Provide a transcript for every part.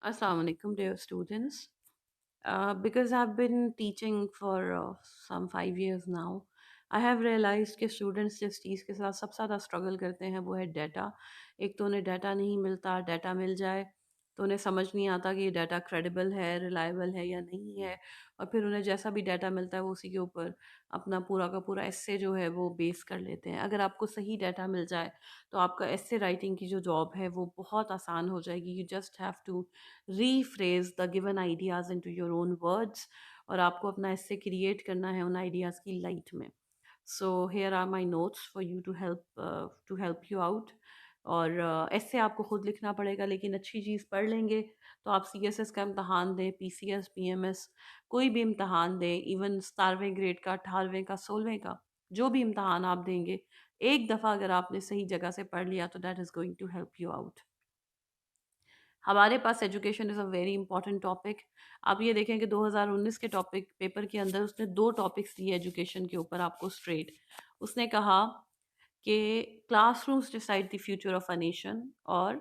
Assalamu alaikum, dear students. Because I've been teaching for some 5 years now, I have realized कि students जिस चीज़ के साथ सबसे ज़्यादा struggle करते हैं वो है डाटा। एक तो उन्हें डाटा नहीं मिलता, डाटा मिल जाए तो उन्हें समझ नहीं आता कि ये डाटा credible है, reliable है या नहीं है, और फिर उन्हें जैसा भी डाटा मिलता है वो उसी के ऊपर अपना पूरा का पूरा एस्से जो है वो बेस कर लेते हैं। अगर आपको सही डाटा मिल जाए तो आपका एस्से राइटिंग की जो जॉब है वो बहुत आसान हो जाएगी। You just have to rephrase the given ideas into your own words, और आपको अपना ऐसे क्रिएट करना है उन आइडियाज़ की लाइट में। So here are my notes for you to help you out. और ऐसे आपको खुद लिखना पड़ेगा, लेकिन अच्छी चीज़ पढ़ लेंगे तो आप CSS का इम्तहान दें, PCS, PMS, कोई भी इम्तहान दें, इवन 17वें ग्रेड का, 18वें का, 16वें का, जो भी इम्तहान आप देंगे, एक दफ़ा अगर आपने सही जगह से पढ़ लिया तो that is going to help you out. हमारे पास education is a very important topic. आप ये देखें कि 2019 के टॉपिक पेपर के अंदर उसने 2 टॉपिक्स दिए एजुकेशन के ऊपर आपको स्ट्रेट। उसने कहा कि classrooms decide the future of a nation, और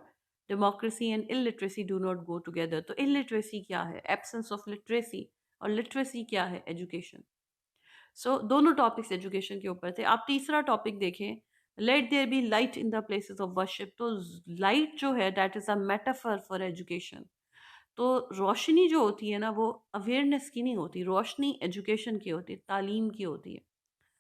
democracy and illiteracy do not go together. तो इलिटरेसी क्या है? Absence of literacy. और लिटरेसी क्या है? एजुकेशन। दोनों टॉपिक्स एजुकेशन के ऊपर थे। आप तीसरा टॉपिक देखें, let there be light in the places of worship. तो लाइट जो है that is a metaphor for education. तो रोशनी जो होती है ना वो अवेयरनेस की नहीं होती, रोशनी एजुकेशन की होती है, तालीम की होती है।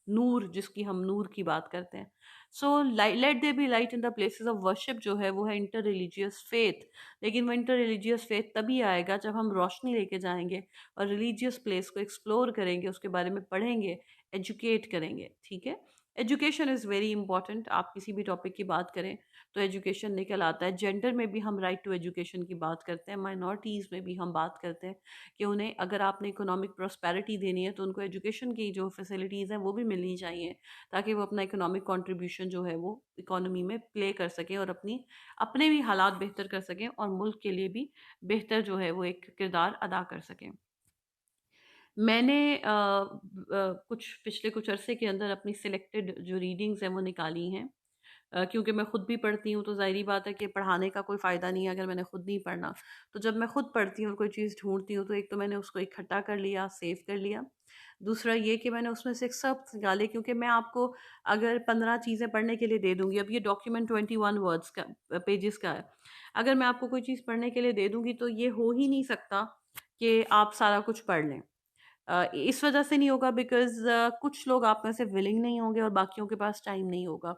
नूर, जिसकी हम नूर की बात करते हैं। So let they B light in the places of worship जो है वो है इंटर रिलीजियस फेथ। लेकिन वो इंटर रिलीजियस फेथ तभी आएगा जब हम रोशनी लेके जाएंगे और रिलीजियस प्लेस को एक्सप्लोर करेंगे, उसके बारे में पढ़ेंगे, एजुकेट करेंगे। ठीक है। Education is very important. आप किसी भी टॉपिक की बात करें तो एजुकेशन निकल आता है। जेंडर में भी हम राइट टू एजुकेशन की बात करते हैं, माइनॉरिटीज़ में भी हम बात करते हैं कि उन्हें अगर आपने इकोनॉमिक प्रॉस्पेरिटी देनी है तो उनको एजुकेशन की जो फैसिलिटीज़ हैं वो भी मिलनी चाहिए, ताकि वो अपना इकोनॉमिक कंट्रीब्यूशन जो है वो इकोनॉमी में प्ले कर सकें और अपने भी हालात बेहतर कर सकें और मुल्क के लिए भी बेहतर जो है वो एक किरदार अदा कर सकें। मैंने कुछ अरसे के अंदर अपनी सिलेक्टेड जो रीडिंग्स हैं वो निकाली हैं। क्योंकि मैं खुद भी पढ़ती हूँ तो ज़ाहिर बात है कि पढ़ाने का कोई फ़ायदा नहीं है अगर मैंने खुद नहीं पढ़ना। तो जब मैं खुद पढ़ती हूँ और कोई चीज़ ढूँढती हूँ तो एक तो मैंने उसको इकट्ठा कर लिया, सेव कर लिया। दूसरा ये कि मैंने उसमें से सब निकाले, क्योंकि मैं आपको अगर 15 चीज़ें पढ़ने के लिए दे दूँगी, अब ये डॉक्यूमेंट 21 वर्ड्स का पेजेस का है। अगर मैं आपको कोई चीज़ पढ़ने के लिए दे दूँगी तो ये हो ही नहीं सकता कि आप सारा कुछ पढ़ लें। इस वजह से नहीं होगा बिकॉज़ कुछ लोग आप में से विलिंग नहीं होंगे और बाकियों के पास टाइम नहीं होगा।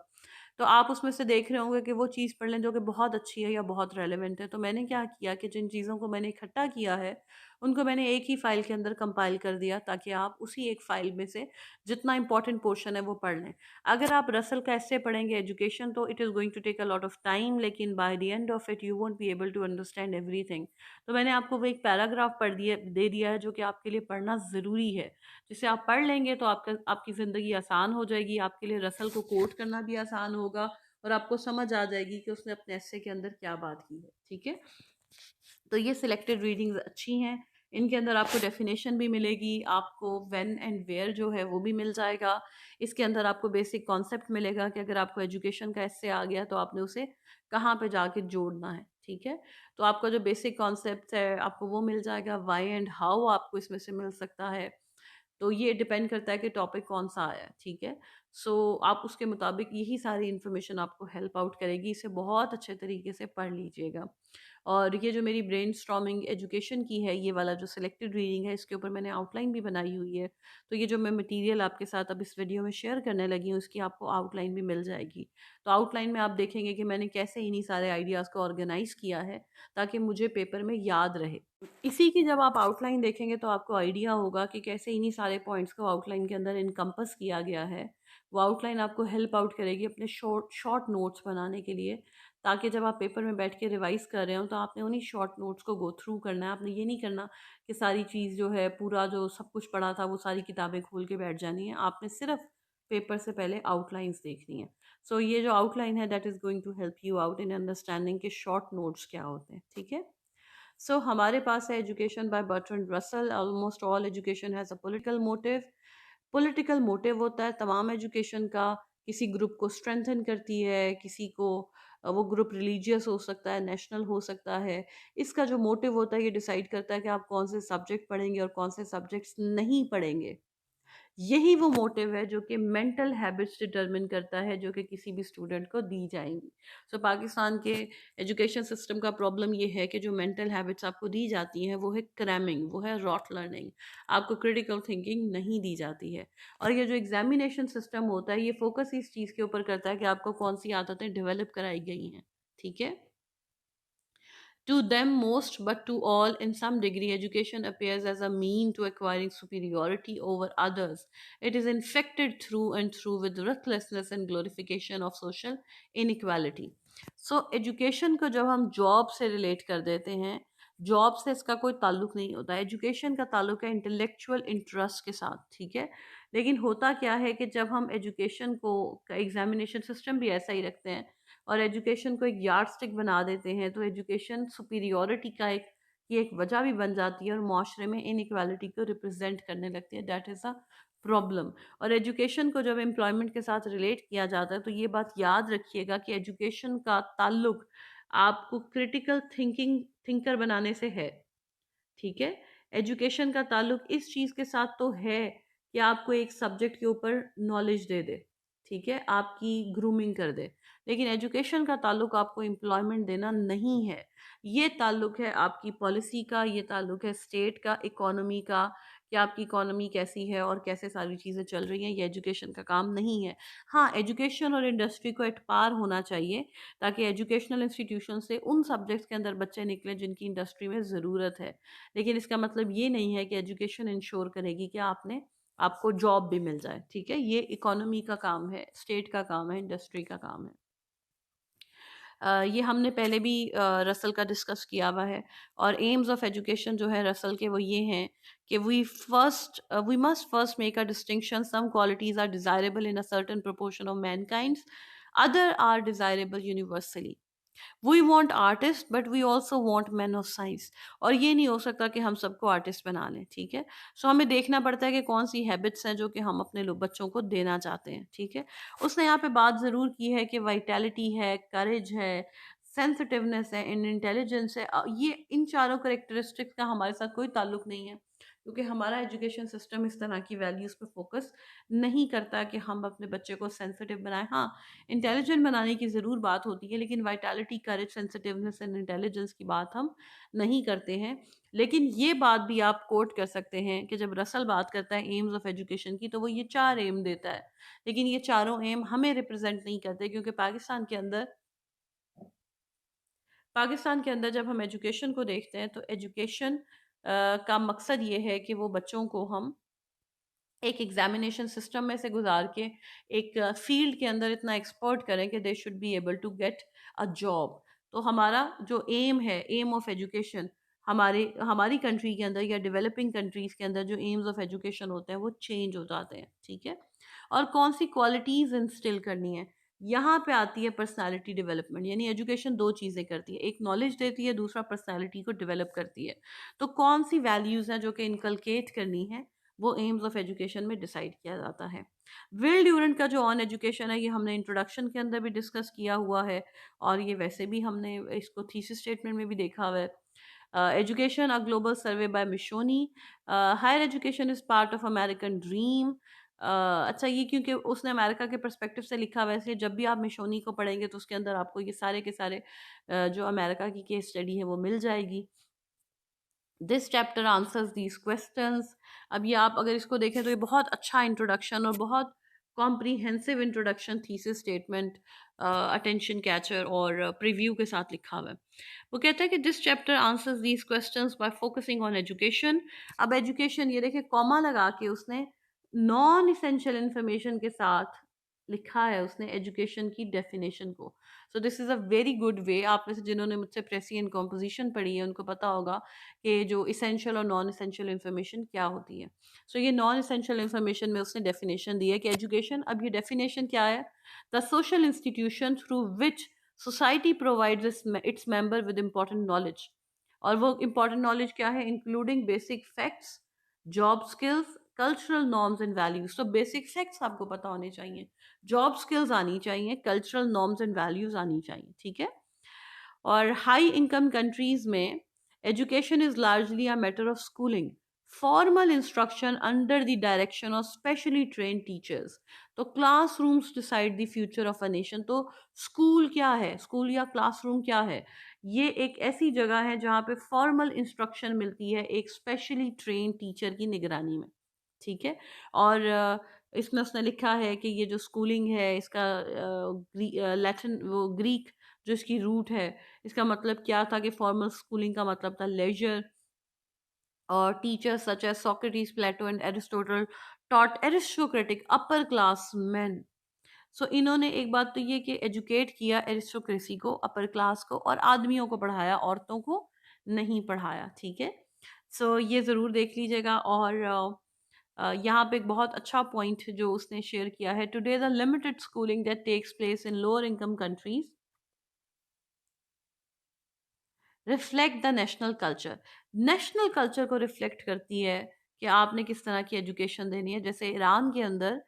तो आप उसमें से देख रहे होंगे कि वो चीज़ पढ़ लें जो कि बहुत अच्छी है या बहुत रेलेवेंट है। तो मैंने क्या किया कि जिन चीज़ों को मैंने इकट्ठा किया है, उनको मैंने एक ही फ़ाइल के अंदर कंपाइल कर दिया, ताकि आप उसी एक फ़ाइल में से जितना इम्पोर्टेंट पोर्शन है वो पढ़ लें। अगर आप रसल का एस्से पढ़ेंगे एजुकेशन तो it is going to take a lot of time, लेकिन by the end of it you won't be able to understand everything. तो मैंने आपको वो एक पैराग्राफ पढ़ दिया दे दिया है जो कि आपके लिए पढ़ना ज़रूरी है। जिसे आप पढ़ लेंगे तो आपकी ज़िंदगी आसान हो जाएगी, आपके लिए रसल को कोट करना भी आसान होगा और आपको समझ आ जाएगी कि उसने अपने एस्से के अंदर क्या बात की है। ठीक है। तो ये सिलेक्टेड रीडिंग्स अच्छी हैं। इनके अंदर आपको डेफिनेशन भी मिलेगी, आपको व्हेन एंड वेयर जो है वो भी मिल जाएगा। इसके अंदर आपको बेसिक कॉन्सेप्ट मिलेगा कि अगर आपको एजुकेशन का एस्से आ गया तो आपने उसे कहाँ पे जाके जोड़ना है। ठीक है। तो आपका जो बेसिक कॉन्सेप्ट है आपको वो मिल जाएगा। व्हाई एंड हाउ आपको इसमें से मिल सकता है। तो ये डिपेंड करता है कि टॉपिक कौन सा आया है। ठीक है। आप उसके मुताबिक यही सारी इन्फॉर्मेशन आपको हेल्प आउट करेगी। इसे बहुत अच्छे तरीके से पढ़ लीजिएगा। और ये जो मेरी ब्रेनस्टॉर्मिंग एजुकेशन की है, ये वाला जो सिलेक्टेड रीडिंग है, इसके ऊपर मैंने आउटलाइन भी बनाई हुई है। तो ये जो मैं मटेरियल आपके साथ अब इस वीडियो में शेयर करने लगी हूँ, इसकी आपको आउटलाइन भी मिल जाएगी। तो आउटलाइन में आप देखेंगे कि मैंने कैसे इन्हीं सारे आइडियाज़ को ऑर्गेनाइज़ किया है ताकि मुझे पेपर में याद रहे। इसी की जब आप आउटलाइन देखेंगे तो आपको आइडिया होगा कि कैसे इन्हीं सारे पॉइंट्स को आउटलाइन के अंदर इनकम्पस किया गया है। वो आउटलाइन आपको हेल्प आउट करेगी अपने शॉर्ट शॉर्ट नोट्स बनाने के लिए, ताकि जब आप पेपर में बैठ के रिवाइज कर रहे हो तो आपने उन्हीं शॉर्ट नोट्स को गो थ्रू करना है। आपने ये नहीं करना कि सारी चीज़ जो है, पूरा जो सब कुछ पढ़ा था वो सारी किताबें खोल के बैठ जानी है। आपने सिर्फ पेपर से पहले आउटलाइंस देखनी है। ये जो आउटलाइन है that is going to help you out in understanding के शॉर्ट नोट्स क्या होते हैं। ठीक है। हमारे पास है education by Bertrand Russell. Almost all education has a political motive. Political motive होता है तमाम एजुकेशन का, किसी ग्रुप को स्ट्रेंथन करती है, किसी को वो ग्रुप रिलीजियस हो सकता है, नेशनल हो सकता है। इसका जो मोटिव होता है ये डिसाइड करता है कि आप कौन से सब्जेक्ट पढ़ेंगे और कौन से सब्जेक्ट्स नहीं पढ़ेंगे। यही वो मोटिव है जो कि मेंटल हैबिट्स डिटरमिन करता है जो कि किसी भी स्टूडेंट को दी जाएंगी। सो पाकिस्तान के एजुकेशन सिस्टम का प्रॉब्लम ये है कि जो मेंटल हैबिट्स आपको दी जाती हैं वो है क्रैमिंग, वो है रॉट लर्निंग। आपको क्रिटिकल थिंकिंग नहीं दी जाती है। और ये जो एग्जामिनेशन सिस्टम होता है ये फोकस इस चीज़ के ऊपर करता है कि आपको कौन सी आदतें डेवलप कराई गई हैं। ठीक है। To them most, but to all in some degree, education appears as a mean to acquiring superiority over others. It is infected through and through with ruthlessness and glorification of social inequality. So, education को जब हम job से relate कर देते हैं, job से इसका कोई ताल्लुक नहीं होता। एजुकेशन का ताल्लुक है इंटेलेक्चुअल इंटरेस्ट के साथ। ठीक है। लेकिन होता क्या है कि जब हम एजुकेशन को एग्जामिनेशन सिस्टम भी ऐसा ही रखते हैं और एजुकेशन को एक यार्ड स्टिक बना देते हैं तो एजुकेशन सुपीरियॉरिटी का एक की एक वजह भी बन जाती है और माशरे में इनइक्वालिटी को रिप्रेजेंट करने लगती है। That is a problem. और एजुकेशन को जब एम्प्लॉयमेंट के साथ रिलेट किया जाता है तो ये बात याद रखिएगा कि एजुकेशन का ताल्लुक आपको क्रिटिकल थिंकर बनाने से है। ठीक है। एजुकेशन का ताल्लुक इस चीज़ के साथ तो है कि आपको एक सब्जेक्ट के ऊपर नॉलेज दे दे। ठीक है। आपकी ग्रूमिंग कर दे। लेकिन एजुकेशन का ताल्लुक आपको एम्प्लॉयमेंट देना नहीं है। ये ताल्लुक है आपकी पॉलिसी का, ये ताल्लुक है स्टेट का, इकोनॉमी का, कि आपकी इकोनॉमी कैसी है और कैसे सारी चीज़ें चल रही हैं। ये एजुकेशन का काम नहीं है। हाँ, एजुकेशन और इंडस्ट्री को एट पार होना चाहिए ताकि एजुकेशनल इंस्टीट्यूशन से उन सब्जेक्ट्स के अंदर बच्चे निकले जिनकी इंडस्ट्री में ज़रूरत है। लेकिन इसका मतलब ये नहीं है कि एजुकेशन इंश्योर करेगी कि आपको जॉब भी मिल जाए। ठीक है। ये इकोनॉमी का काम है, स्टेट का काम है, इंडस्ट्री का काम है। ये हमने पहले भी रसल का डिस्कस किया हुआ है। और एम्स ऑफ एजुकेशन जो है रसल के वो ये हैं कि we must first make a distinction, some qualities are desirable in a certain proportion of mankind, other are desirable universally. We want artist but we also want man of science. और ये नहीं हो सकता कि हम सबको आर्टिस्ट बना लें। ठीक है। सो हमें देखना पड़ता है कि कौन सी हैबिट्स हैं जो कि हम अपने बच्चों को देना चाहते हैं। ठीक है। उसने यहाँ पे बात ज़रूर की है कि वाइटैलिटी है, करेज है, सेंसिटिवनेस है, इन इंटेलिजेंस है। ये इन चारों करेक्टरिस्टिक्स का हमारे साथ कोई ताल्लुक नहीं है क्योंकि हमारा एजुकेशन सिस्टम इस तरह की वैल्यूज़ पे फोकस नहीं करता कि हम अपने बच्चे को सेंसिटिव बनाएं। हाँ, इंटेलिजेंट बनाने की ज़रूर बात होती है लेकिन vitality, courage, sensitiveness and intelligence की बात हम नहीं करते हैं। लेकिन ये बात भी आप कोट कर सकते हैं कि जब रसल बात करता है एम्स ऑफ एजुकेशन की तो वो ये 4 एम देता है। लेकिन ये चारों एम हमें रिप्रेजेंट नहीं करते क्योंकि पाकिस्तान के अंदर जब हम एजुकेशन को देखते हैं तो एजुकेशन का मकसद ये है कि वो बच्चों को हम एक एग्जामिनेशन सिस्टम में से गुजार के एक फील्ड के अंदर इतना एक्सपर्ट करें कि they should be able to get a job. तो हमारा जो एम है, एम ऑफ एजुकेशन, हमारे हमारी कंट्री के अंदर या डेवलपिंग कंट्रीज के अंदर जो एम्स ऑफ एजुकेशन होते हैं वो चेंज हो जाते हैं। ठीक है। और कौन सी क्वालिटीज इंस्टिल करनी है, यहाँ पे आती है पर्सनालिटी डेवलपमेंट। यानी एजुकेशन दो चीज़ें करती है, एक नॉलेज देती है, दूसरा पर्सनालिटी को डेवलप करती है। तो कौन सी वैल्यूज़ हैं जो कि इनकलकेट करनी है वो एम्स ऑफ एजुकेशन में डिसाइड किया जाता है। विल ड्यूरेंट का जो ऑन एजुकेशन है ये हमने इंट्रोडक्शन के अंदर भी डिस्कस किया हुआ है और ये वैसे भी हमने इसको थीसिस स्टेटमेंट में भी देखा हुआ है। Education a global survey by मिशोनी, higher education is part of American dream. अच्छा, ये क्योंकि उसने अमेरिका के पर्सपेक्टिव से लिखा हुआ है इसलिए जब भी आप मिशोनी को पढ़ेंगे तो उसके अंदर आपको ये सारे के सारे जो अमेरिका की केस स्टडी है वो मिल जाएगी। This chapter answers these questions. अब ये आप अगर इसको देखें तो ये बहुत अच्छा इंट्रोडक्शन और बहुत comprehensive introduction, thesis statement, attention catcher और प्रीव्यू के साथ लिखा हुआ है। वो कहता है कि this chapter answers these questions bye focusing on education. अब एजुकेशन ये देखिए कॉमा लगा के उसने नॉन इसेंशियल इंफॉर्मेशन के साथ लिखा है उसने एजुकेशन की डेफिनेशन को। सो this is a very good way. आप में से जिन्होंने मुझसे प्रेसी एंड कॉम्पोजिशन पढ़ी है उनको पता होगा कि जो इसेंशियल और नॉन इसेंशियल इन्फॉर्मेशन क्या होती है। सो ये नॉन इसेंशियल इन्फॉर्मेशन में उसने डेफिनेशन दी है कि एजुकेशन, अब ये डेफिनेशन क्या है, the social institution through which society provides its member with important knowledge. और वो इंपॉर्टेंट नॉलेज क्या है, including basic facts, job skills, cultural norms and values. तो बेसिक फैक्ट्स आपको पता होने चाहिए, जॉब स्किल्स आनी चाहिए, कल्चरल नॉर्म्स एंड वैल्यूज आनी चाहिए, ठीक है। और हाई इनकम कंट्रीज में education is largely a matter of schooling, formal instruction under the direction of specially train teachers. तो classrooms decide the future of a nation. तो स्कूल क्या है, स्कूल या क्लासरूम क्या है, ये एक ऐसी जगह है जहाँ पे फॉर्मल इंस्ट्रक्शन मिलती है एक स्पेशली ट्रेन टीचर की निगरानी में, ठीक है। और इसमें उसने लिखा है कि ये जो स्कूलिंग है इसका लैटिन वो ग्रीक जो इसकी रूट है, इसका मतलब क्या था कि फॉर्मल स्कूलिंग का मतलब था लेजर। और teachers such as Socrates, Plato and Aristotle taught aristocratic upper class man. So इन्होंने एक बात तो ये कि एजुकेट किया एरिस्टोक्रेसी को, अपर क्लास को, और आदमियों को पढ़ाया, औरतों को नहीं पढ़ाया, ठीक है। सो ये ज़रूर देख लीजिएगा। और यहाँ पे एक बहुत अच्छा पॉइंट जो उसने शेयर किया है, today the limited schooling that takes place in lower income countries reflect the national culture. National culture को रिफ्लेक्ट करती है कि आपने किस तरह की एजुकेशन देनी है। जैसे ईरान के अंदर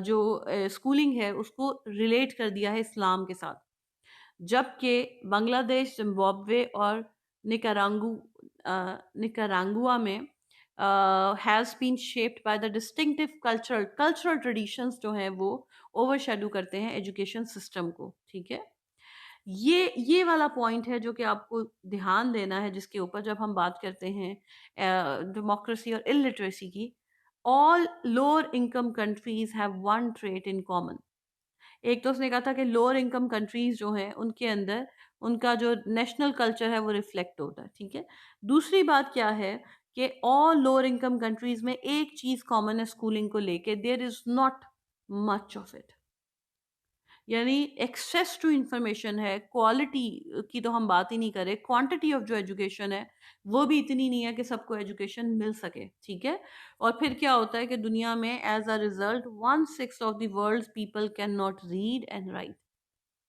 जो स्कूलिंग है उसको रिलेट कर दिया है इस्लाम के साथ, जबकि बांग्लादेश, जिम्बाब्वे और निकारांगू निकारांगुआ में has bean shaped by the distinctive cultural traditions जो हैं वो ओवरशैडो करते हैं एजुकेशन सिस्टम को, ठीक है। ये वाला पॉइंट है जो कि आपको ध्यान देना है, जिसके ऊपर जब हम बात करते हैं डेमोक्रेसी और इलिटरेसी की। All lower income countries have one trait in common. एक तो उसने कहा था कि लोअर इनकम कंट्रीज जो हैं उनके अंदर उनका जो नेशनल कल्चर है वो रिफ्लेक्ट होता है, ठीक है। दूसरी बात क्या है कि ऑल लोअर इनकम कंट्रीज में एक चीज कॉमन है स्कूलिंग को लेके, there is not much of it. यानी एक्सेस टू इंफॉर्मेशन है, क्वालिटी की तो हम बात ही नहीं करें, क्वांटिटी ऑफ जो एजुकेशन है वो भी इतनी नहीं है कि सबको एजुकेशन मिल सके, ठीक है। और फिर क्या होता है कि दुनिया में as a result 1/6 of the world people can not read and write,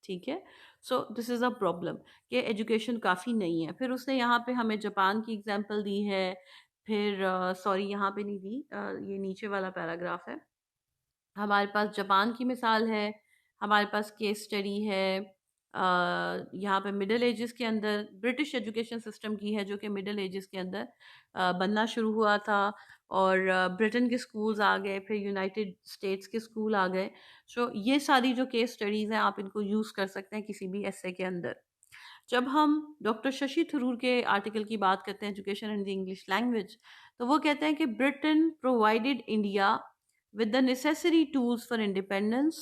ठीक है। So this is a problem कि एजुकेशन काफ़ी नहीं है। फिर उसने यहाँ पे हमें जापान की एग्जांपल दी है। फिर सॉरी यहाँ पे नहीं दी, ये नीचे वाला पैराग्राफ है। हमारे पास जापान की मिसाल है, हमारे पास केस स्टडी है। यहाँ पे मिडल एजेस के अंदर ब्रिटिश एजुकेशन सिस्टम की है, जो कि मिडल एजेस के अंदर बनना शुरू हुआ था। और ब्रिटेन के स्कूल्स आ गए, फिर यूनाइटेड स्टेट्स के स्कूल आ गए। सो ये सारी जो केस स्टडीज़ हैं आप इनको यूज़ कर सकते हैं किसी भी ऐसे के अंदर। जब हम डॉक्टर शशि थरूर के आर्टिकल की बात करते हैं education in the English language, तो वो कहते हैं कि Britain provided India with the necessary tools for independence.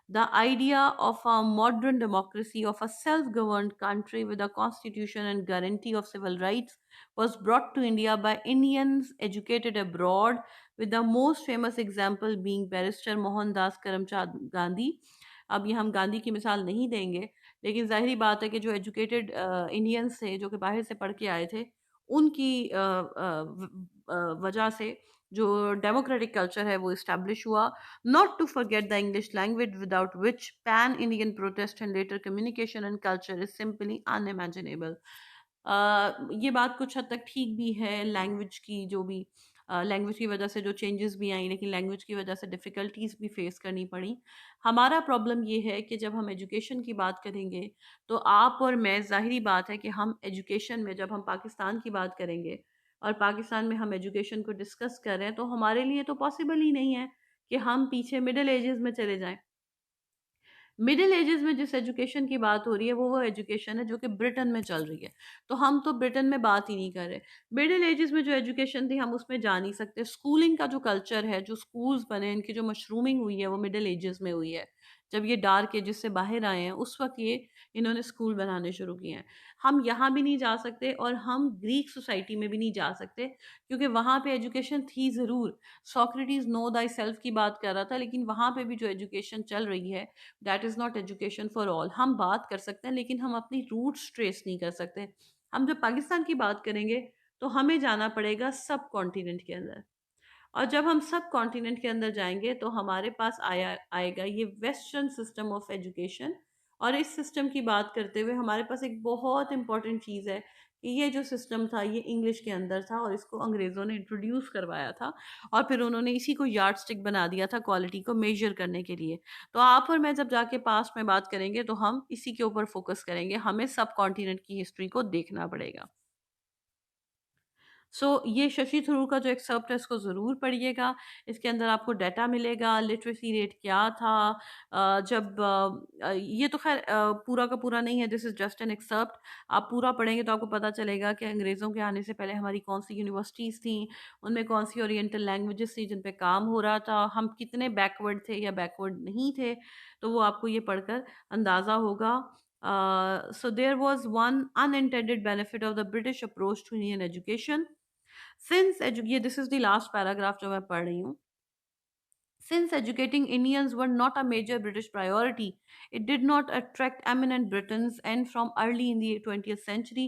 The idea of a modern democracy, of a self governed country with a constitution and guarantee of civil rights, was brought to India by Indians educated abroad, with the most famous example being Barrister Mohandas Karamchand Gandhi. अब ये हम गांधी की मिसाल नहीं देंगे, लेकिन जाहिर बात है कि जो एजुकेटेड इंडियंस थे जो कि बाहर से पढ़ के आए थे, उनकी वजह से जो डेमोक्रेटिक कल्चर है वो इस्टेब्लिश हुआ। Not to forget the English language without which pan Indian protest and letter communication and culture is simply unimaginable. ये बात कुछ हद तक ठीक भी है, लैंग्वेज की जो भी लैंग्वेज की वजह से जो चेंजेस भी आई, लेकिन लैंग्वेज की वजह से डिफ़िकल्टीज भी फेस करनी पड़ी। हमारा प्रॉब्लम ये है कि जब हम एजुकेशन की बात करेंगे, तो आप और मैं, ज़ाहिरी बात है कि हम एजुकेशन में जब हम पाकिस्तान की बात करेंगे और पाकिस्तान में हम एजुकेशन को डिस्कस कर रहे हैं, तो हमारे लिए तो पॉसिबल ही नहीं है कि हम पीछे मिडिल एजेस में चले जाएं। मिडिल एजेस में जिस एजुकेशन की बात हो रही है वो एजुकेशन है जो कि ब्रिटेन में चल रही है, तो हम तो ब्रिटेन में बात ही नहीं कर रहे। मिडिल एजेस में जो एजुकेशन थी हम उसमें जा नहीं सकते। स्कूलिंग का जो कल्चर है, जो स्कूल्स बने, इनकी जो मशरूमिंग हुई है वो मिडिल एजेस में हुई है। जब ये डार्क एजेस से बाहर आए हैं उस वक्त ये इन्होंने स्कूल बनाने शुरू किए हैं। हम यहाँ भी नहीं जा सकते और हम ग्रीक सोसाइटी में भी नहीं जा सकते, क्योंकि वहाँ पे एजुकेशन थी ज़रूर। सॉक्रेटिस नो दाई सेल्फ की बात कर रहा था, लेकिन वहाँ पे भी जो एजुकेशन चल रही है that is not education for all. हम बात कर सकते हैं लेकिन हम अपनी रूट्स ट्रेस नहीं कर सकते। हम जब पाकिस्तान की बात करेंगे तो हमें जाना पड़ेगा सब कॉन्टिनेंट के अंदर, और जब हम सब कॉन्टिनेंट के अंदर जाएंगे तो हमारे पास आएगा ये वेस्टर्न सिस्टम ऑफ एजुकेशन। और इस सिस्टम की बात करते हुए हमारे पास एक बहुत इंपॉर्टेंट चीज़ है ये जो सिस्टम था ये इंग्लिश के अंदर था और इसको अंग्रेज़ों ने इंट्रोड्यूस करवाया था और फिर उन्होंने इसी को यार्ड स्टिक बना दिया था क्वालिटी को मेजर करने के लिए। तो आप और मैं जब जाके पास्ट में बात करेंगे तो हम इसी के ऊपर फोकस करेंगे, हमें सब कॉन्टिनेंट की हिस्ट्री को देखना पड़ेगा। ये शशि थरूर का जो एक्सर्प्ट है इसको ज़रूर पढ़िएगा। इसके अंदर आपको डाटा मिलेगा, लिटरेसी रेट क्या था, ये तो ख़ैर पूरा का पूरा नहीं है, this is just an excerpt. आप पूरा पढ़ेंगे तो आपको पता चलेगा कि अंग्रेज़ों के आने से पहले हमारी कौन-सी यूनिवर्सिटीज़ थीं, उनमें कौन-सी ओरिएंटल लैंग्वेजेज़ थी जिन पे काम हो रहा था, हम कितने बैकवर्ड थे या बैकवर्ड नहीं थे, तो वो आपको ये पढ़कर अंदाज़ा होगा। So there was one unintended benefit of the British approach to Indian education. ये this is the last paragraph जो मैं पढ़ रही हूँ। Since educating Indians were not a major British priority, it did not attract eminent Britons, and from early in the 20th century,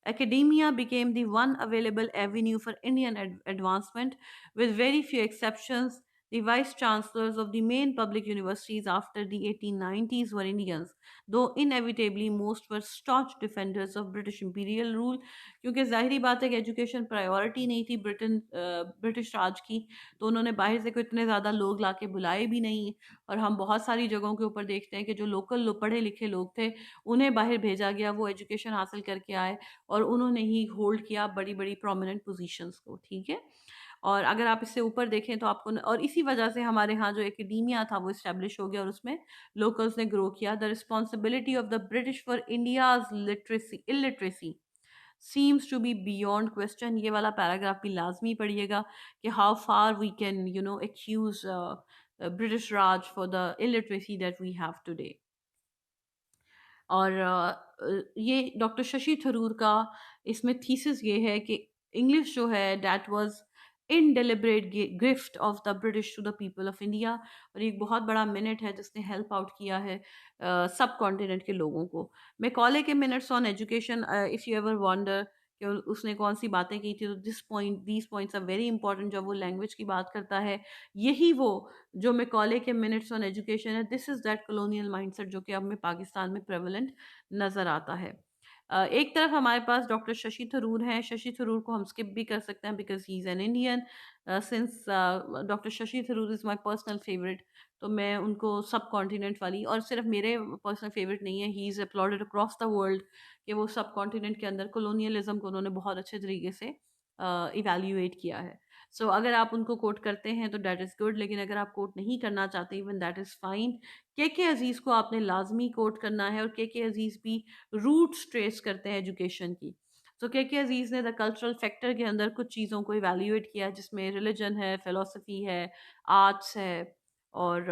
academia became the one available avenue for Indian advancement, with very few exceptions. The vice chancellors of the main public universities after the 1890s were Indians, though inevitably most were staunch defenders of British imperial rule, क्योंकि जाहिरी बात है कि education priority नहीं थी British राज की, तो उन्होंने बाहर से कोई इतने ज़्यादा लोग लाके बुलाए भी नहीं। और हम बहुत सारी जगहों के ऊपर देखते हैं कि जो लोकल पढ़े लिखे लोग थे उन्हें बाहर भेजा गया, वो एजुकेशन हासिल करके आए और उन्होंने ही होल्ड किया बड़ी बड़ी प्रोमिनेंट पोजीशंस को, ठीक है। और अगर आप इससे ऊपर देखें तो आपको और इसी वजह से हमारे यहाँ जो एकेडमिया था वो इस्टेब्लिश हो गया और उसमें लोकल्स ने ग्रो किया। The responsibility of the British for India's literacy illiteracy seems to be beyond question। ये वाला पैराग्राफ भी लाजमी पढ़िएगा कि how far we can accuse British Raj for the illiteracy that we have today। और ये डॉक्टर शशि थरूर का इसमें थीसिस ये है कि इंग्लिश जो है that was indeliberate gift of the British to the people of India. और एक बहुत बड़ा मिनट है जिसने हेल्प आउट किया है सब कॉन्टिनेंट के लोगों को। मैकॉले के minutes on education, if you ever wonder कि उसने कौन सी बातें की थी, तो these points are very important. जब वो लैंग्वेज की बात करता है, यही वो जो मैकॉले के मिनट्स ऑन एजुकेशन है, this is that colonial mindset जो कि अब में पाकिस्तान में प्रेवलेंट नज़र आता है। एक तरफ हमारे पास डॉक्टर शशि थरूर हैं। शशि थरूर को हम स्किप भी कर सकते हैं because he is an Indian. Since doctor Shashi Tharoor is my personal favourite, तो मैं उनको सब कॉन्टिनेंट वाली, और सिर्फ मेरे पर्सनल फेवरेट नहीं है, he is uploaded across the world कि वो सब कॉन्टिनेंट के अंदर कॉलोनियलिज्म को उन्होंने बहुत अच्छे तरीके से इवेल्युएट किया है। अगर आप उनको कोट करते हैं तो दैट इज़ गुड, लेकिन अगर आप कोट नहीं करना चाहते इवन दैट इज़ फाइन। के अजीज़ को आपने लाजमी कोट करना है, और के अजीज़ भी रूट्स ट्रेस करते हैं एजुकेशन की। के अजीज़ ने द कल्चरल फैक्टर के अंदर कुछ चीज़ों को इवेल्युएट किया जिसमें रिलीजन है, फ़िलासफ़ी है, आर्ट्स है और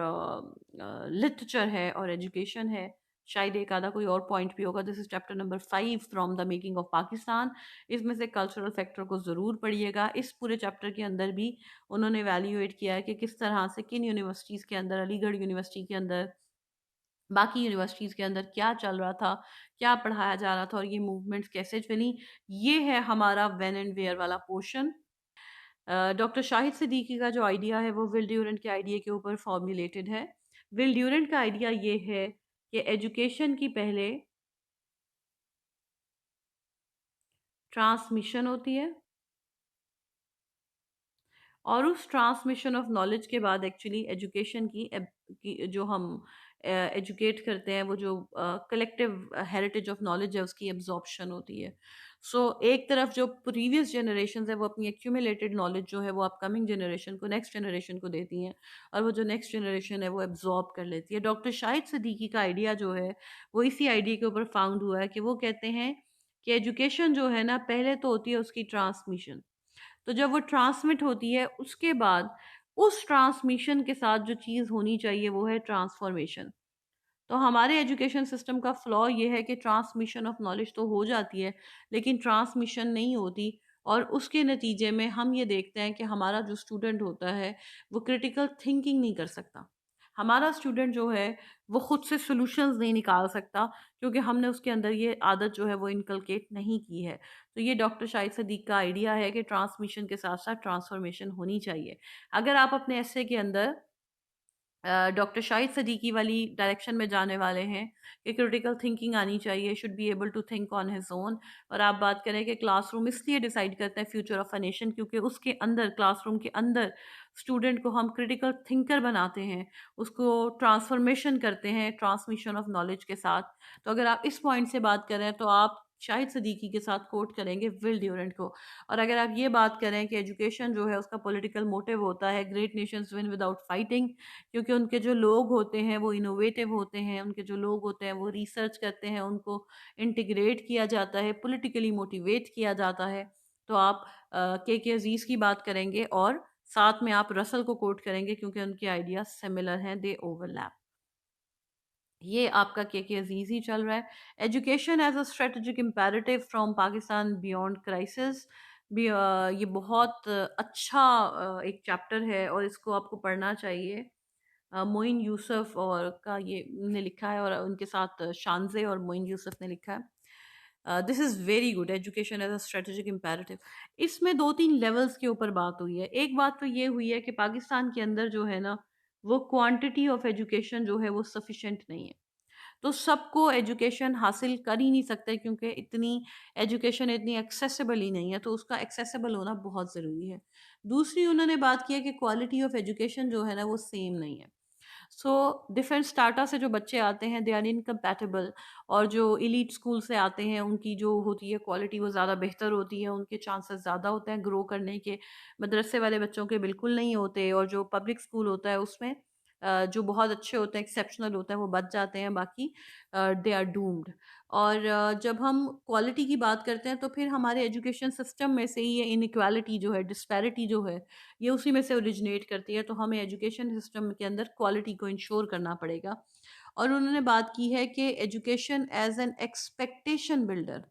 लिटरेचर है और एजुकेशन है। शायद एक आधा कोई और पॉइंट भी होगा। This is chapter number 5 from the making of Pakistan. इसमें से कल्चरल फैक्टर को ज़रूर पढ़िएगा। इस पूरे चैप्टर के अंदर भी उन्होंने इवैल्यूएट किया है कि किस तरह से किन यूनिवर्सिटीज़ के अंदर, अलीगढ़ यूनिवर्सिटी के अंदर, बाकी यूनिवर्सिटीज़ के अंदर क्या चल रहा था, क्या पढ़ाया जा रहा था और ये मूवमेंट्स कैसे चली। ये है हमारा व्हेन एंड वेयर वाला पोर्शन। डॉक्टर शाहिद सिद्दीकी का जो आइडिया है वो विल ड्यूरेंट के आइडिया के ऊपर फॉर्मुलेटेड है। विल ड्यूरेंट का आइडिया ये है कि एजुकेशन की पहले ट्रांसमिशन होती है और उस ट्रांसमिशन ऑफ नॉलेज के बाद एक्चुअली एजुकेशन की जो हम एजुकेट करते हैं, वो जो कलेक्टिव हेरिटेज ऑफ नॉलेज है उसकी एब्जॉर्प्शन होती है। एक तरफ जो प्रीवियस जनरेशन है वो अपनी एक्यूमुलेटेड नॉलेज जो है वो अपकमिंग जनरेशन को, नेक्स्ट जनरेशन को देती हैं, और वो जो नेक्स्ट जनरेशन है वो एब्जॉर्ब कर लेती है। डॉक्टर शाहिद सिद्दीकी का आइडिया जो है वो इसी आइडिया के ऊपर फाउंड हुआ है कि वो कहते हैं कि एजुकेशन जो है ना, पहले तो होती है उसकी ट्रांसमिशन। तो जब वो ट्रांसमिट होती है उसके बाद उस ट्रांसमिशन के साथ जो चीज़ होनी चाहिए वो है ट्रांसफॉर्मेशन। तो हमारे एजुकेशन सिस्टम का फ्लॉ ये है कि ट्रांसमिशन ऑफ नॉलेज तो हो जाती है लेकिन ट्रांसमिशन नहीं होती, और उसके नतीजे में हम ये देखते हैं कि हमारा जो स्टूडेंट होता है वो क्रिटिकल थिंकिंग नहीं कर सकता। हमारा स्टूडेंट जो है वो खुद से सॉल्यूशंस नहीं निकाल सकता, क्योंकि हमने उसके अंदर ये आदत जो है वो इनकलकेट नहीं की है। तो ये डॉक्टर शाहिद सदीक का आइडिया है कि ट्रांसमिशन के साथ साथ ट्रांसफॉर्मेशन होनी चाहिए। अगर आप अपने एसे के अंदर डॉक्टर शाहिद सदीकी वाली डायरेक्शन में जाने वाले हैं कि क्रिटिकल थिंकिंग आनी चाहिए, should be able to think on his own. और आप बात करें कि क्लासरूम इसलिए डिसाइड करते हैं फ्यूचर ऑफ अ नेशन, क्योंकि उसके अंदर, क्लासरूम के अंदर स्टूडेंट को हम क्रिटिकल थिंकर बनाते हैं, उसको ट्रांसफॉर्मेशन करते हैं ट्रांसमिशन ऑफ नॉलेज के साथ। तो अगर आप इस पॉइंट से बात करें तो आप शाहिद सदीकी के साथ कोट करेंगे विल ड्यूरेंट को। और अगर आप ये बात करें कि एजुकेशन जो है उसका पॉलिटिकल मोटिव होता है, great Nations win without fighting, क्योंकि उनके जो लोग होते हैं वो इनोवेटिव होते हैं, उनके जो लोग होते हैं वो रिसर्च करते हैं, उनको इंटीग्रेट किया जाता है, पॉलिटिकली मोटिवेट किया जाता है। तो आप के अजीज़ की बात करेंगे और साथ में आप रसल को कोट करेंगे, क्योंकि उनके आइडियाज सिमिलर हैं, दे ओवरलैप। ये आपका के अजीज ही चल रहा है। Education as a strategic imperative from Pakistan beyond crisis भी, ये बहुत अच्छा एक चैप्टर है और इसको आपको पढ़ना चाहिए। मोइन यूसुफ और का ये ने लिखा है, और उनके साथ शानजे और मोइन यूसुफ ने लिखा है। This is very good, education as a strategic imperative. इसमें दो तीन लेवल्स के ऊपर बात हुई है। एक बात तो ये हुई है कि पाकिस्तान के अंदर जो है ना, वो क्वांटिटी ऑफ एजुकेशन जो है वो सफिशेंट नहीं है। तो सबको एजुकेशन हासिल कर ही नहीं सकते, क्योंकि इतनी एजुकेशन इतनी एक्सेसिबल ही नहीं है, तो उसका एक्सेसिबल होना बहुत ज़रूरी है। दूसरी उन्होंने बात की है कि क्वालिटी ऑफ एजुकेशन जो है ना वो सेम नहीं है। सो डिफरेंट स्टार्टा से जो बच्चे आते हैं दे आर इनकम्पैटिबल, और जो इलीट स्कूल से आते हैं उनकी जो होती है क्वालिटी वो ज़्यादा बेहतर होती है, उनके चांसेस ज़्यादा होते हैं ग्रो करने के। मदरसे वाले बच्चों के बिल्कुल नहीं होते, और जो पब्लिक स्कूल होता है उसमें जो बहुत अच्छे होते हैं, एक्सेप्शनल होते हैं, वो बच जाते हैं, बाकी दे आर डूम्ड। और जब हम क्वालिटी की बात करते हैं तो फिर हमारे एजुकेशन सिस्टम में से ही ये इनइक्वालिटी जो है, डिस्पैरिटी जो है, ये उसी में से ओरिजिनेट करती है। तो हमें एजुकेशन सिस्टम के अंदर क्वालिटी को इंश्योर करना पड़ेगा। और उन्होंने बात की है कि education as an expectation builder.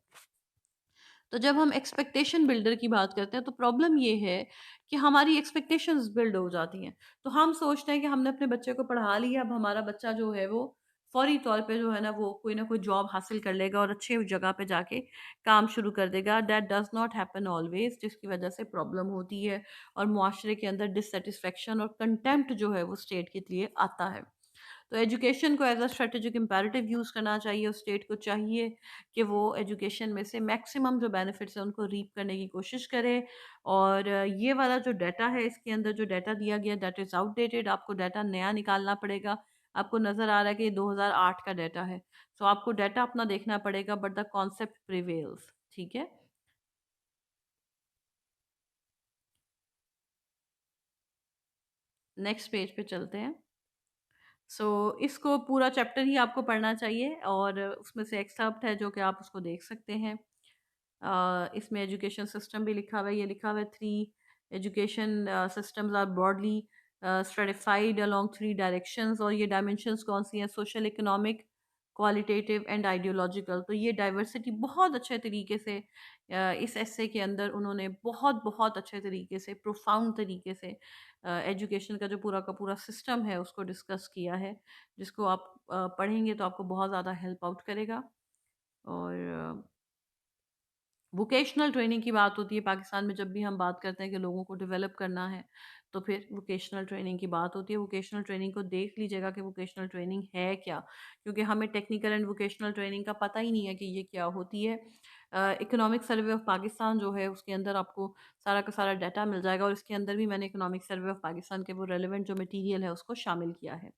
तो जब हम एक्सपेक्टेशन बिल्डर की बात करते हैं तो प्रॉब्लम ये है कि हमारी एक्सपेक्टेशंस बिल्ड हो जाती हैं। तो हम सोचते हैं कि हमने अपने बच्चे को पढ़ा लिया, अब हमारा बच्चा जो है वो फौरी तौर पे जो है ना वो कोई ना कोई जॉब हासिल कर लेगा और अच्छे जगह पे जाके काम शुरू कर देगा। That does not happen always, जिसकी वजह से प्रॉब्लम होती है और मुआशरे के अंदर डिससेटिस्फेक्शन और कंटेम्प्ट जो है वो स्टेट के लिए आता है। तो एजुकेशन को as a strategic imperative use करना चाहिए, और स्टेट को चाहिए कि वो एजुकेशन में से मैक्सिमम जो बेनिफिट्स हैं उनको रीप करने की कोशिश करे। और ये वाला जो डाटा है, इसके अंदर जो डाटा दिया गया दैट इज़ आउटडेटेड, आपको डाटा नया निकालना पड़ेगा। आपको नज़र आ रहा है कि ये 2008 का डाटा है, तो आपको डाटा अपना देखना पड़ेगा, बट द कॉन्सेप्ट प्रिवेल्स। ठीक है, नेक्स्ट पेज पे चलते हैं। इसको पूरा चैप्टर ही आपको पढ़ना चाहिए, और उसमें से एक्सर्प्ट है जो कि आप उसको देख सकते हैं। इसमें एजुकेशन सिस्टम भी लिखा हुआ है, ये लिखा हुआ है three education systems are broadly stratified along three directions. और ये डायमेंशंस कौन सी हैं? Social, economic, qualitative and ideological. तो ये डाइवर्सिटी बहुत अच्छे तरीके से इस एस्से के अंदर उन्होंने बहुत बहुत अच्छे तरीके से, प्रोफाउंड तरीके से एजुकेशन का जो पूरा का पूरा सिस्टम है उसको डिस्कस किया है, जिसको आप पढ़ेंगे तो आपको बहुत ज़्यादा हेल्प आउट करेगा। और वोकेशनल ट्रेनिंग की बात होती है पाकिस्तान में, जब भी हम बात करते हैं कि लोगों को डेवलप करना है तो फिर वोकेशनल ट्रेनिंग की बात होती है। वोकेशनल ट्रेनिंग को देख लीजिएगा कि वोकेशनल ट्रेनिंग है क्या, क्योंकि हमें टेक्निकल एंड वोकेशनल ट्रेनिंग का पता ही नहीं है कि ये क्या होती है। इकोनॉमिक सर्वे ऑफ पाकिस्तान जो है उसके अंदर आपको सारा का सारा डाटा मिल जाएगा, और इसके अंदर भी मैंने इकोनॉमिक सर्वे ऑफ पाकिस्तान के वो रेलिवेंट जो मटीरियल है उसको शामिल किया है।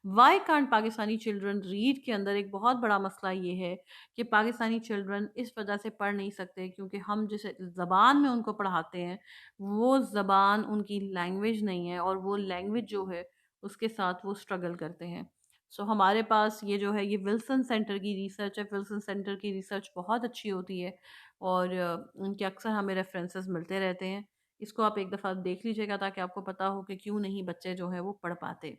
Why can't Pakistani children read के अंदर एक बहुत बड़ा मसला ये है कि पाकिस्तानी चिल्ड्रन इस वजह से पढ़ नहीं सकते क्योंकि हम जिस ज़बान में उनको पढ़ाते हैं वो ज़बान उनकी लैंग्वेज नहीं है, और वो लैंग्वेज जो है उसके साथ वो स्ट्रगल करते हैं। हमारे पास ये जो है ये विल्सन सेंटर की रिसर्च है। विल्सन सेंटर की रिसर्च बहुत अच्छी होती है, और उनके अक्सर हमें रेफरेंसेस मिलते रहते हैं। इसको आप एक दफ़ा देख लीजिएगा ताकि आपको पता हो कि क्यों नहीं बच्चे जो है वो पढ़ पाते।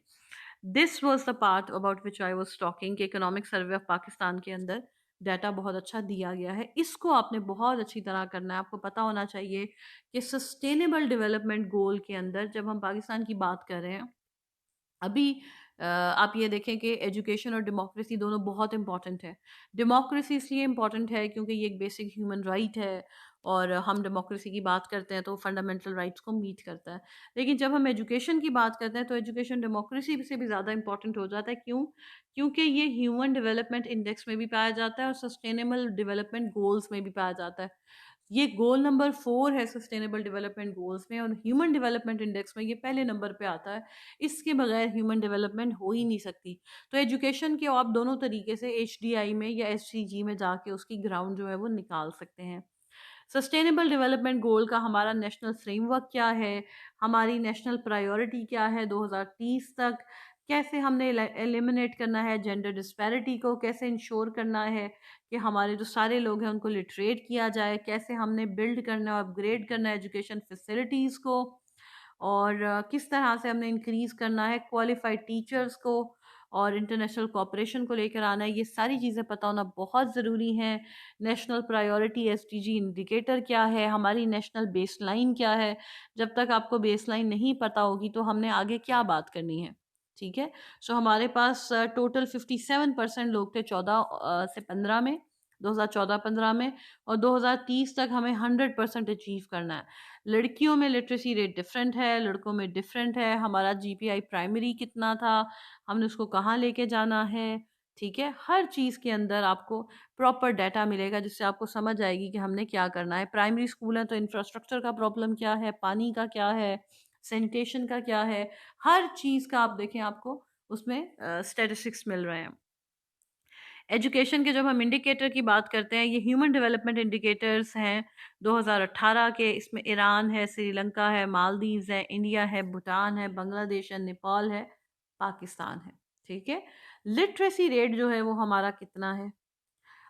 This was the part about which I was talking, economic survey of Pakistan के अंदर डाटा बहुत अच्छा दिया गया है। इसको आपने बहुत अच्छी तरह करना है। आपको पता होना चाहिए कि सस्टेनेबल डेवलपमेंट गोल के अंदर जब हम पाकिस्तान की बात कर रहे हैं, अभी आप ये देखें कि एजुकेशन और डेमोक्रेसी दोनों बहुत इंपॉर्टेंट है। डेमोक्रेसी इसलिए इम्पॉर्टेंट है क्योंकि ये एक बेसिक ह्यूमन राइट है, और हम डेमोक्रेसी की बात करते हैं तो फंडामेंटल राइट्स को मीट करता है। लेकिन जब हम एजुकेशन की बात करते हैं तो एजुकेशन डेमोक्रेसी से भी ज़्यादा इंपॉर्टेंट हो जाता है। क्यों? क्योंकि ये ह्यूमन डेवलपमेंट इंडेक्स में भी पाया जाता है और सस्टेनेबल डेवलपमेंट गोल्स में भी पाया जाता है। ये गोल नंबर 4 है सस्टेनेबल डेवलपमेंट गोल्स में, और ह्यूमन डेवलपमेंट इंडेक्स में ये पहले नंबर पे आता है। इसके बगैर ह्यूमन डेवलपमेंट हो ही नहीं सकती। तो एजुकेशन के आप दोनों तरीके से एचडीआई में या एसडीजी में जाके उसकी ग्राउंड जो है वो निकाल सकते हैं। सस्टेनेबल डेवलपमेंट गोल का हमारा नेशनल फ्रेमवर्क क्या है, हमारी नेशनल प्रायोरिटी क्या है 2030 तक, कैसे हमने एलिमिनेट करना है जेंडर डिस्पैरिटी को, कैसे इंश्योर करना है कि हमारे जो सारे लोग हैं उनको लिटरेट किया जाए, कैसे हमने बिल्ड करना है, अपग्रेड करना है एजुकेशन फैसिलिटीज़ को, और किस तरह से हमने इंक्रीज़ करना है क्वालिफाइड टीचर्स को, और इंटरनेशनल कोऑपरेशन को लेकर आना है। ये सारी चीज़ें पता होना बहुत ज़रूरी हैं। नेशनल प्रायोरिटी एसडीजी इंडिकेटर क्या है, हमारी नेशनल बेसलाइन क्या है। जब तक आपको बेसलाइन नहीं पता होगी तो हमने आगे क्या बात करनी है, ठीक है। सो हमारे पास टोटल 57% लोग थे 14 से 15 में, 2014-15 में, और 2030 तक हमें 100% अचीव करना है। लड़कियों में लिटरेसी रेट डिफरेंट है, लड़कों में डिफरेंट है। हमारा जीपीआई प्राइमरी कितना था, हमने उसको कहाँ लेके जाना है, ठीक है। हर चीज़ के अंदर आपको प्रॉपर डाटा मिलेगा जिससे आपको समझ आएगी कि हमने क्या करना है। प्राइमरी स्कूल है तो इंफ्रास्ट्रक्चर का प्रॉब्लम क्या है, पानी का क्या है, सैनिटेशन का क्या है, हर चीज़ का आप देखें आपको उसमें स्टैटिस्टिक्स मिल रहे हैं। एजुकेशन के जब हम इंडिकेटर की बात करते हैं, ये ह्यूमन डेवलपमेंट इंडिकेटर्स हैं 2018 के। इसमें ईरान है, श्रीलंका है, मालदीव्स है, इंडिया है, भूटान है, बांग्लादेश है, नेपाल है, पाकिस्तान है, ठीक है। लिटरेसी रेट जो है वो हमारा कितना है?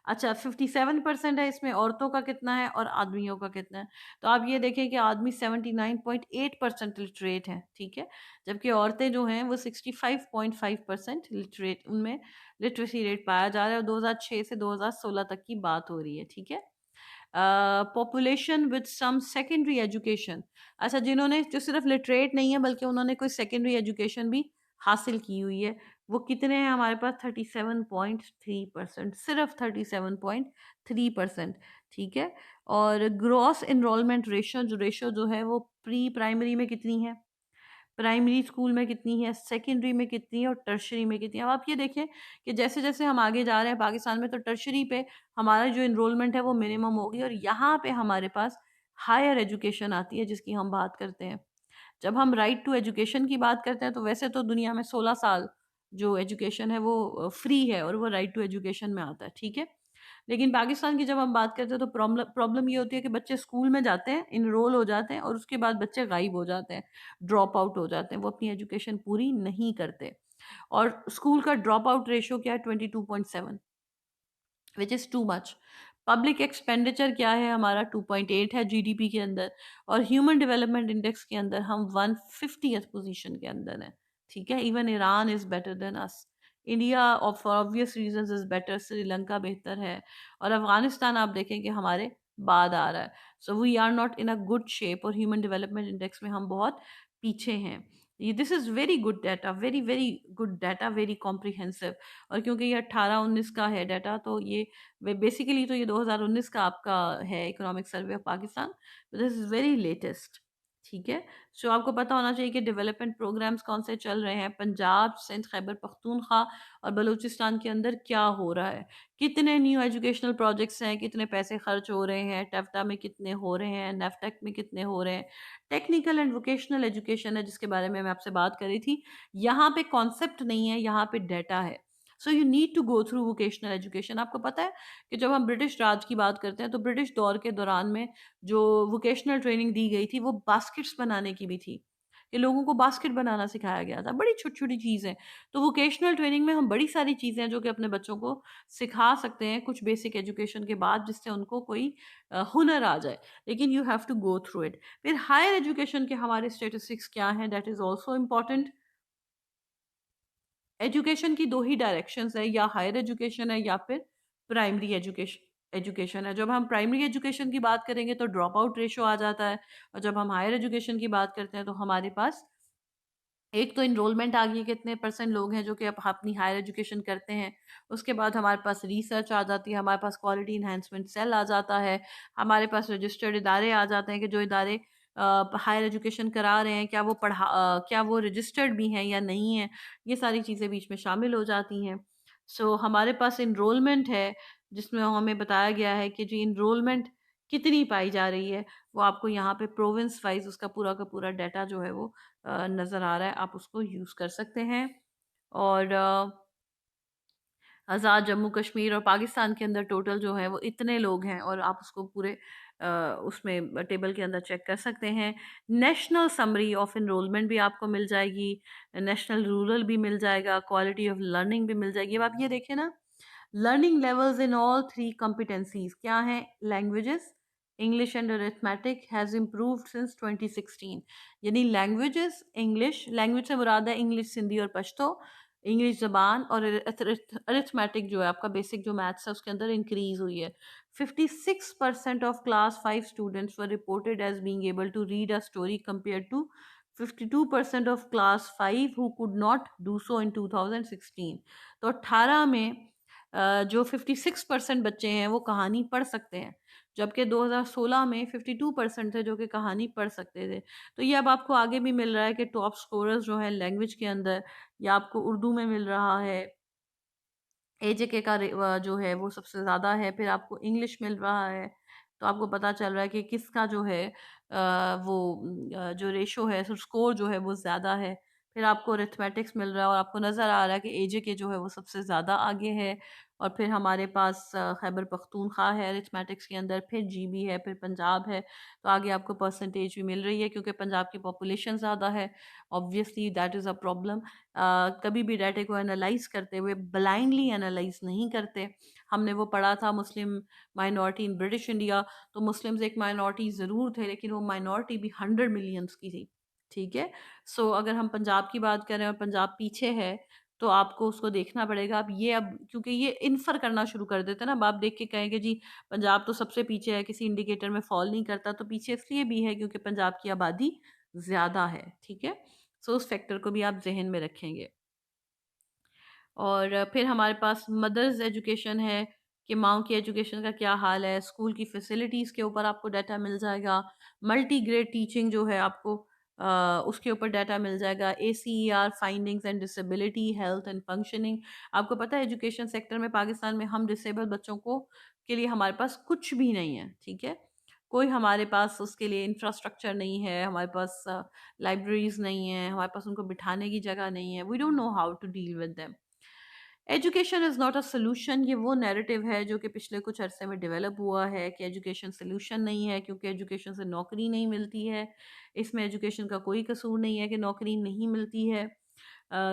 अच्छा, 57% है, इसमें औरतों का कितना है और आदमियों का कितना है? तो आप ये देखें कि आदमी 79.8% लिटरेट हैं, ठीक है, जबकि औरतें जो हैं वो 65.5% लिटरेट, उनमें लिटरेसी रेट पाया जा रहा है, और 2006 से 2016 तक की बात हो रही है, ठीक है। Population with some secondary education, अच्छा, जिन्होंने जो सिर्फ लिटरेट नहीं है बल्कि उन्होंने कोई सेकेंडरी एजुकेशन भी हासिल की हुई है, वो कितने हैं हमारे पास? 37.3%, सिर्फ 37.3%, ठीक है। और ग्रॉस इनरोलमेंट रेशो जो है वो प्री प्राइमरी में कितनी है, प्राइमरी स्कूल में कितनी है, सेकेंडरी में कितनी है, और टर्शरी में कितनी है। अब आप ये देखें कि जैसे जैसे हम आगे जा रहे हैं पाकिस्तान में, तो टर्शरी पे हमारा जो इनरोलमेंट है वो मिनिमम होगी, और यहाँ पे हमारे पास हायर एजुकेशन आती है जिसकी हम बात करते हैं। जब हम राइट टू एजुकेशन की बात करते हैं तो वैसे तो दुनिया में 16 साल जो एजुकेशन है वो फ्री है, और वो राइट टू एजुकेशन में आता है, ठीक है। लेकिन पाकिस्तान की जब हम बात करते हैं तो प्रॉब्लम प्रॉब्लम ये होती है कि बच्चे स्कूल में जाते हैं, इनरोल हो जाते हैं, और उसके बाद बच्चे गायब हो जाते हैं, ड्रॉप आउट हो जाते हैं, वो अपनी एजुकेशन पूरी नहीं करते। और स्कूल का ड्रॉप आउट रेशियो क्या है? 22.7, which is too much. Public expenditure क्या है हमारा? 2.8 है जीडीपी के अंदर, और ह्यूमन डेवलपमेंट इंडेक्स के अंदर हम 150th पोजीशन के अंदर हैं, ठीक है। Even Iran is better than us, India for obvious reasons is better, Sri Lanka बेहतर है, और अफगानिस्तान आप देखें कि हमारे बाद आ रहा है। So we are not in a good shape, और ह्यूमन डेवलपमेंट इंडेक्स में हम बहुत पीछे हैं। ये this is very good data, very very good data, very comprehensive. और क्योंकि ये 18-19 का है डाटा, तो ये बेसिकली तो ये 2019 का आपका है, economic survey of Pakistan, this is very latest, ठीक है। सो आपको पता होना चाहिए कि डेवलपमेंट प्रोग्राम्स कौन से चल रहे हैं, पंजाब, सिंध, खैबर पख्तूनख्वा और बलूचिस्तान के अंदर क्या हो रहा है, कितने न्यू एजुकेशनल प्रोजेक्ट्स हैं, कितने पैसे खर्च हो रहे हैं, टेफ्टा में कितने हो रहे हैं, नेफ्टेक में कितने हो रहे हैं। टेक्निकल एंड वोकेशनल एजुकेशन है जिसके बारे में मैं आपसे बात कर रही थी। यहाँ पे कॉन्सेप्ट नहीं है, यहाँ पे डाटा है। So you need to go through vocational education. आपको पता है कि जब हम ब्रिटिश राज की बात करते हैं तो ब्रिटिश दौर के दौरान में जो वोकेशनल ट्रेनिंग दी गई थी वो बास्केट्स बनाने की भी थी, कि लोगों को बास्केट बनाना सिखाया गया था, बड़ी छोटी छोटी चीज़ें। तो वोकेशनल ट्रेनिंग में हम बड़ी सारी चीज़ें हैं जो कि अपने बच्चों को सिखा सकते हैं कुछ बेसिक एजुकेशन के बाद, जिससे उनको कोई हुनर आ जाए। लेकिन you have to go through it. फिर हायर एजुकेशन के हमारे स्टेटिस्टिक्स क्या हैं, that is also important. Education की दो ही डायरेक्शंस है, या हायर एजुकेशन है या फिर प्राइमरी एजुकेशन एजुकेशन है। जब हम प्राइमरी एजुकेशन की बात करेंगे तो ड्रॉप आउट रेशो आ जाता है, और जब हम हायर एजुकेशन की बात करते हैं तो हमारे पास एक तो इनरोलमेंट आ गई, कितने परसेंट लोग हैं जो कि अब अपनी हायर एजुकेशन करते हैं। उसके बाद हमारे पास रिसर्च आ जाती है, हमारे पास क्वालिटी इन्हांसमेंट सेल आ जाता है, हमारे पास रजिस्टर्ड इदारे आ जाते हैं कि जो इदारे हायर एजुकेशन करा रहे हैं, क्या वो रजिस्टर्ड भी हैं या नहीं है। ये सारी चीज़ें बीच में शामिल हो जाती हैं। सो हमारे पास इनरोलमेंट है, जिसमें हमें बताया गया है कि जी इनरोलमेंट कितनी पाई जा रही है। वो आपको यहाँ पे प्रोविंस वाइज उसका पूरा का पूरा डाटा जो है वो नज़र आ रहा है, आप उसको यूज़ कर सकते हैं। और आज़ाद जम्मू कश्मीर और पाकिस्तान के अंदर टोटल जो है वो इतने लोग हैं, और आप उसको पूरे उसमें टेबल के अंदर चेक कर सकते हैं। नेशनल समरी ऑफ इनरोलमेंट भी आपको मिल जाएगी, नेशनल रूरल भी मिल जाएगा, क्वालिटी ऑफ लर्निंग भी मिल जाएगी। अब आप ये देखें ना, learning levels in all three competencies क्या हैं? Languages, English and arithmetic has improved since 2016। यानी लैंग्वेजेस, इंग्लिश, लैंग्वेज से मुराद है इंग्लिश, सिंधी और पश्तो, इंग्लिश ज़बान, और अरिथमेटिक जो है आपका बेसिक जो मैथ्स है उसके अंदर इंक्रीज हुई है। 56% of class 5 students were reported as being able to read a story compare to 52% of class 5 who could not do so in 2016। तो 18 में जो 56% बच्चे हैं वो कहानी पढ़ सकते हैं, जबकि 2016 में 52% थे जो कि कहानी पढ़ सकते थे। तो ये अब आपको आगे भी मिल रहा है कि टॉप स्कोरर्स जो हैं लैंग्वेज के अंदर, या आपको उर्दू में मिल रहा है, एजेके का जो है वो सबसे ज़्यादा है, फिर आपको इंग्लिश मिल रहा है। तो आपको पता चल रहा है कि किसका जो है जो रेशो है, स्कोर जो है वो ज़्यादा है। फिर आपको अरिथमेटिक्स मिल रहा है, और आपको नज़र आ रहा है कि एजेके जो है वो सबसे ज़्यादा आगे है। और फिर हमारे पास खैबर पख्तूनख्वा है अरिथमेटिक्स के अंदर, फिर जीबी है, फिर पंजाब है। तो आगे आपको परसेंटेज भी मिल रही है, क्योंकि पंजाब की पॉपुलेशन ज़्यादा है। Obviously that is a problem. कभी भी डाटे को एनालाइज करते हुए ब्लाइंडली एनालाइज नहीं करते। हमने वो पढ़ा था मुस्लिम माइनॉरिटी इन ब्रिटिश इंडिया, तो मुस्लिम्स एक माइनॉरिटी ज़रूर थे, लेकिन वो माइनॉरिटी भी 100 मिलियंस की थी। ठीक है। सो अगर हम पंजाब की बात करें और पंजाब पीछे है, तो आपको उसको देखना पड़ेगा। अब क्योंकि ये इन्फर करना शुरू कर देते हैं ना, अब आप देख के कहें कि जी पंजाब तो सबसे पीछे है, किसी इंडिकेटर में फॉल नहीं करता, तो पीछे इसलिए भी है क्योंकि पंजाब की आबादी ज़्यादा है। ठीक है। सो उस फैक्टर को भी आप जहन में रखेंगे। और फिर हमारे पास मदर्स एजुकेशन है कि माँओं की एजुकेशन का क्या हाल है, स्कूल की फैसिलिटीज़ के ऊपर आपको डाटा मिल जाएगा। मल्टी ग्रेड टीचिंग जो है आपको उसके ऊपर डाटा मिल जाएगा। ACER findings and disability, health and functioning. आपको पता है एजुकेशन सेक्टर में पाकिस्तान में हम डिसेबल बच्चों को के लिए हमारे पास कुछ भी नहीं है। ठीक है। कोई हमारे पास उसके लिए इंफ्रास्ट्रक्चर नहीं है, हमारे पास लाइब्रेरीज नहीं है, हमारे पास उनको बिठाने की जगह नहीं है। We don't know how to deal with them. Education is not a solution, ये वो नैरेटिव है जो कि पिछले कुछ अरसे में डेवलप हुआ है कि एजुकेशन सोल्यूशन नहीं है, क्योंकि एजुकेशन से नौकरी नहीं मिलती है। इसमें एजुकेशन का कोई कसूर नहीं है कि नौकरी नहीं मिलती है।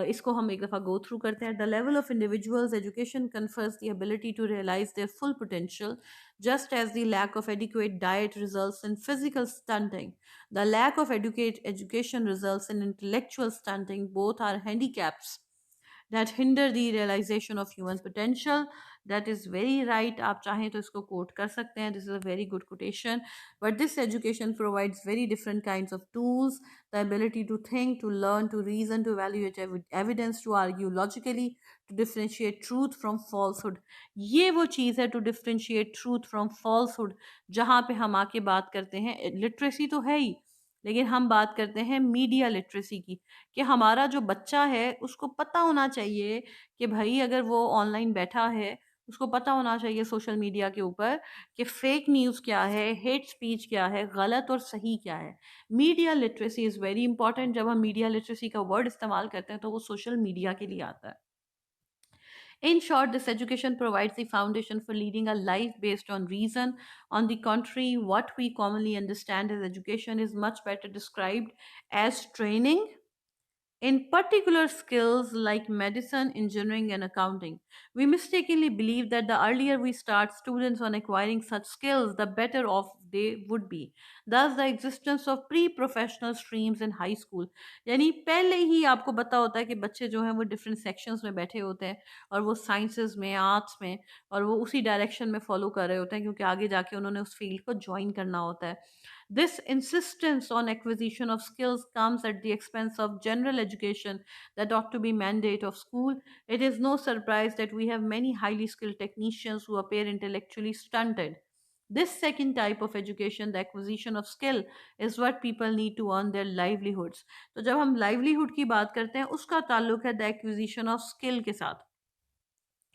इसको हम एक दफ़ा गो थ्रू करते हैं। The level of individuals education confers the ability to realize their full potential, just as the lack of adequate diet results in physical stunting, the lack of adequate education results in intellectual stunting, both are handicaps that hinder the realization of human potential. That is very right. आप चाहें तो इसको quote कर सकते हैं. This is a very good quotation. But this education provides very different kinds of tools, the ability to think, to learn, to reason, to evaluate evidence, to argue logically, to differentiate truth from falsehood. ये वो चीज़ है, to differentiate truth from falsehood, जहाँ पे हम आके बात करते हैं लिटरेसी तो है ही, लेकिन हम बात करते हैं मीडिया लिटरेसी की, कि हमारा जो बच्चा है उसको पता होना चाहिए कि भाई अगर वो ऑनलाइन बैठा है, उसको पता होना चाहिए सोशल मीडिया के ऊपर कि फेक न्यूज़ क्या है, हेट स्पीच क्या है, गलत और सही क्या है। Media literacy is very important. जब हम मीडिया लिटरेसी का वर्ड इस्तेमाल करते हैं तो वो सोशल मीडिया के लिए आता है। In short, this education provides the foundation for leading a life based on reason. On the contrary, what we commonly understand as education is much better described as training in particular skills like medicine, engineering, and accounting. We mistakenly believe that the earlier we start students on acquiring such skills, the better off they would be. Thus, the existence of pre-professional streams in high school, यानी पहले ही आपको पता होता है कि बच्चे जो हैं वो डिफरेंट सेक्शंस में बैठे होते हैं, और वो साइंसेस में, आर्ट्स में, और वो उसी डायरेक्शन में फॉलो कर रहे होते हैं, क्योंकि आगे जाके उन्होंने उस फील्ड को ज्वाइन करना होता है। This insistence on acquisition of skills comes at the expense of general education that ought to be mandate of school. It is no surprise that we have many highly skilled technicians who appear intellectually stunted. This second type of education, the acquisition of skill, is what people need to earn their livelihoods. तो जब हम livelihood की बात करते हैं उसका ताल्लुक है the acquisition of skill के साथ.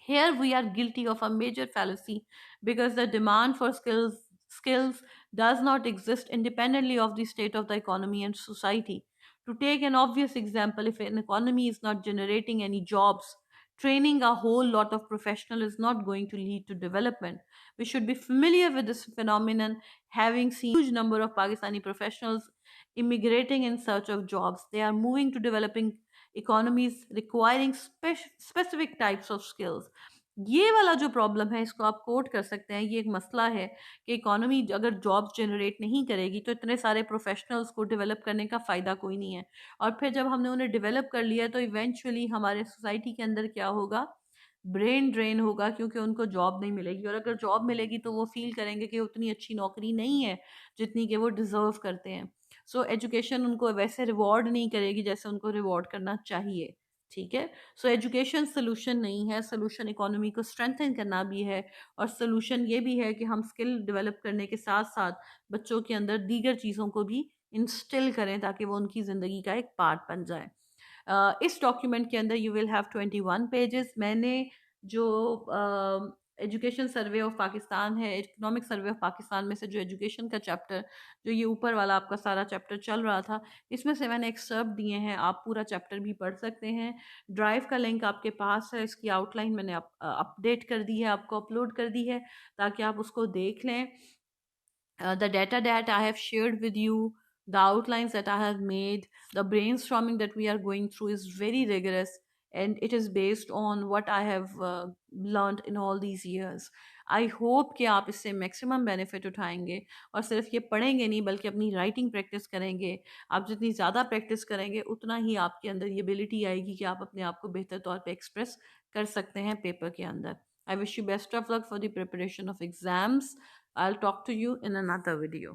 Here we are guilty of a major fallacy because the demand for skills does not exist independently of the state of the economy and society. To take an obvious example, if an economy is not generating any jobs, training a whole lot of professionals is not going to lead to development. We should be familiar with this phenomenon, having seen a huge number of Pakistani professionals immigrating in search of jobs. They are moving to developing economies requiring specific types of skills. ये वाला जो problem है इसको आप coat कर सकते हैं, ये एक मसला है कि इकोनॉमी अगर जॉब्स जनरेट नहीं करेगी तो इतने सारे प्रोफेशनल्स को डेवलप करने का फ़ायदा कोई नहीं है। और फिर जब हमने उन्हें डेवलप कर लिया तो इवेंचुअली हमारे सोसाइटी के अंदर क्या होगा, ब्रेन ड्रेन होगा क्योंकि उनको जॉब नहीं मिलेगी, और अगर जॉब मिलेगी तो वो फील करेंगे कि उतनी अच्छी नौकरी नहीं है जितनी कि वो डिज़र्व करते हैं। सो एजुकेशन उनको वैसे रिवॉर्ड नहीं करेगी जैसे उनको रिवॉर्ड करना चाहिए। ठीक है। सो एजुकेशन सोल्यूशन नहीं है, सोल्यूशन इकोनॉमी को स्ट्रेंथन करना भी है, और सोल्यूशन ये भी है कि हम स्किल डेवलप करने के साथ साथ बच्चों के अंदर दीगर चीज़ों को भी इंस्टिल करें ताकि वो उनकी ज़िंदगी का एक पार्ट बन जाए। इस डॉक्यूमेंट के अंदर यू विल हैव 21 पेजेस। मैंने जो एजुकेशन सर्वे ऑफ पाकिस्तान है, इकोनॉमिक सर्वे ऑफ पाकिस्तान में से जो एजुकेशन का चैप्टर, जो ये ऊपर वाला आपका सारा चैप्टर चल रहा था, इसमें से मैंने एक्सर्प्ट दिए हैं, आप पूरा चैप्टर भी पढ़ सकते हैं। ड्राइव का लिंक आपके पास है, इसकी आउटलाइन मैंने अपडेट कर दी है, आपको अपलोड कर दी है ताकि आप उसको देख लें। The data that I have shared with you, the outlines that I have made, the brainstorming that we are going through is very rigorous, and it is based on what I have learned in all these years. I hope कि आप इससे maximum benefit उठाएंगे और सिर्फ ये पढ़ेंगे नहीं बल्कि अपनी राइटिंग प्रैक्टिस करेंगे। आप जितनी ज़्यादा प्रैक्टिस करेंगे उतना ही आपके अंदर ये एबिलिटी आएगी कि आप अपने आप को बेहतर तौर पे एक्सप्रेस कर सकते हैं पेपर के अंदर। I wish you best of luck for the preparation of exams. I'll talk to you in another video.